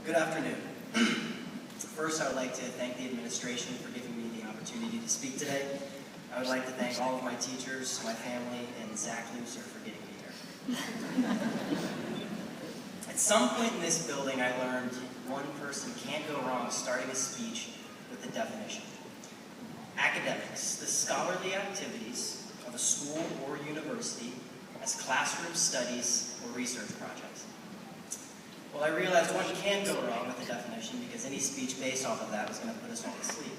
Good afternoon. First, I would like to thank the administration for giving me the opportunity to speak today. I would like to thank all of my teachers, my family, and Zach Lucer for getting me here. At some point in this building, I learned one person can't go wrong starting a speech with a definition. Academics, the scholarly activities of a school or university as classroom studies or research projects. Well, I realized one can go wrong with the definition because any speech based off of that was going to put us all to sleep.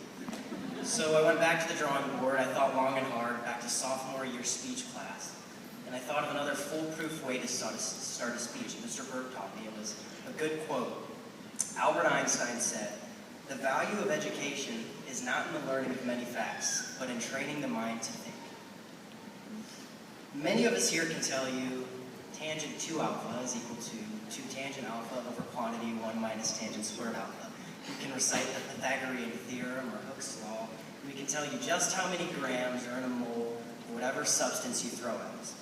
So I went back to the drawing board. I thought long and hard, back to sophomore year speech class. And I thought of another foolproof way to start a speech. Mr. Burke taught me. It was a good quote. Albert Einstein said, "The value of education is not in the learning of many facts, but in training the mind to think." Many of us here can tell you tangent 2 alpha is equal to 2 tangent alpha over quantity 1 minus tangent squared alpha. We can recite the Pythagorean theorem or Hooke's law. We can tell you just how many grams are in a mole of whatever substance you throw at us.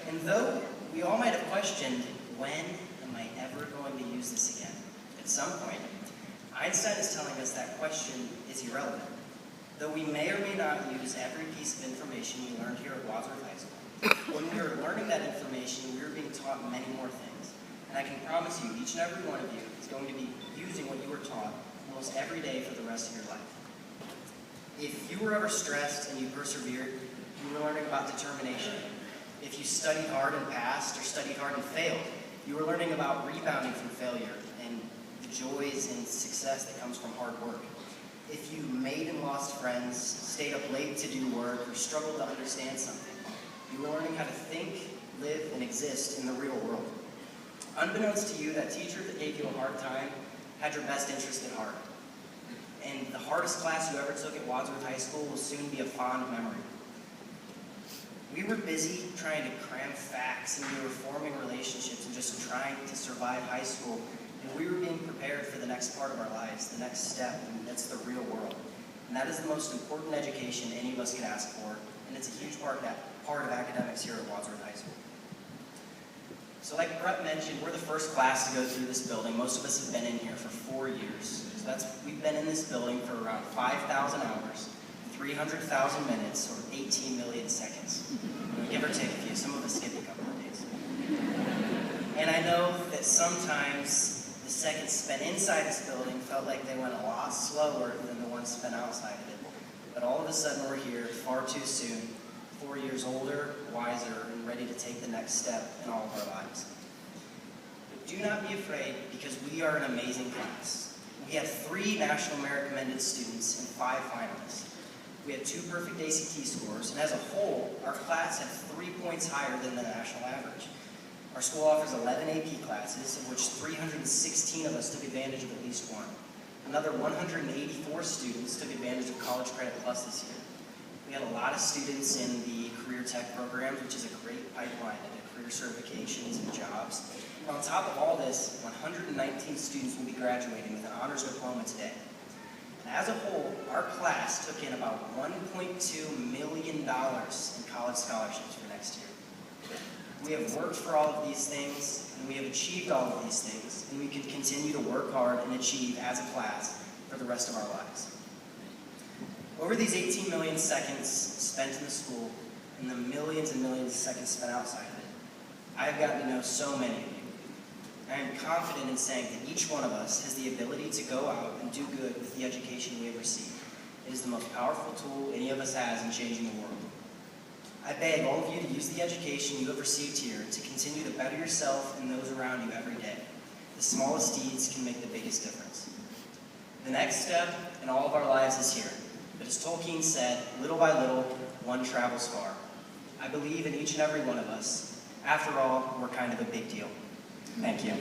And though we all might have questioned, when am I ever going to use this again? At some point, Einstein is telling us that question is irrelevant. Though we may or may not use every piece of information we learned here at Wadsworth High School, when we were learning that information, we were being taught many more things. And I can promise you, each and every one of you is going to be using what you were taught almost every day for the rest of your life. If you were ever stressed and you persevered, you were learning about determination. If you studied hard and passed or studied hard and failed, you were learning about rebounding from failure and the joys and success that comes from hard work. If you made and lost friends, stayed up late to do work, or struggled to understand something, you were learning how to think, live, and exist in the real world. Unbeknownst to you, that teacher that gave you a hard time had your best interest at heart. And the hardest class you ever took at Wadsworth High School will soon be a fond memory. We were busy trying to cram facts, and we were forming relationships and just trying to survive high school. And we were being prepared for the next part of our lives, the next step, and that's the real world. And that is the most important education any of us could ask for, and it's a huge part of academics here at Wadsworth High School. So like Brett mentioned, we're the first class to go through this building. Most of us have been in here for 4 years. So we've been in this building for around 5,000 hours, 300,000 minutes, or 18 million seconds. Give or take a few. Some of us skip a couple of days. And I know that sometimes the seconds spent inside this building felt like they went a lot slower than the ones spent outside of it. But all of a sudden we're here far too soon, 4 years older, wiser, and ready to take the next step in all of our lives. But do not be afraid, because we are an amazing class. We have 3 National Merit Commended students and 5 finalists. We had 2 perfect ACT scores, and as a whole, our class had 3 points higher than the national average. Our school offers 11 AP classes, of which 316 of us took advantage of at least one. Another 184 students took advantage of College Credit Plus this year. We had a lot of students in the career tech programs, which is a great pipeline into career certifications and jobs. And on top of all this, 119 students will be graduating with an honors diploma today. And as a whole, our class took in about $1.2 million in college scholarships for next year. We have worked for all of these things, and we have achieved all of these things, and we can continue to work hard and achieve as a class for the rest of our lives. Over these 18 million seconds spent in the school, and the millions and millions of seconds spent outside of it, I have gotten to know so many of you. I am confident in saying that each one of us has the ability to go out and do good with the education we have received. It is the most powerful tool any of us has in changing the world. I beg all of you to use the education you have received here to continue to better yourself and those around you every day. The smallest deeds can make the biggest difference. The next step in all of our lives is here. But as Tolkien said, little by little, one travels far. I believe in each and every one of us. After all, we're kind of a big deal. Thank you.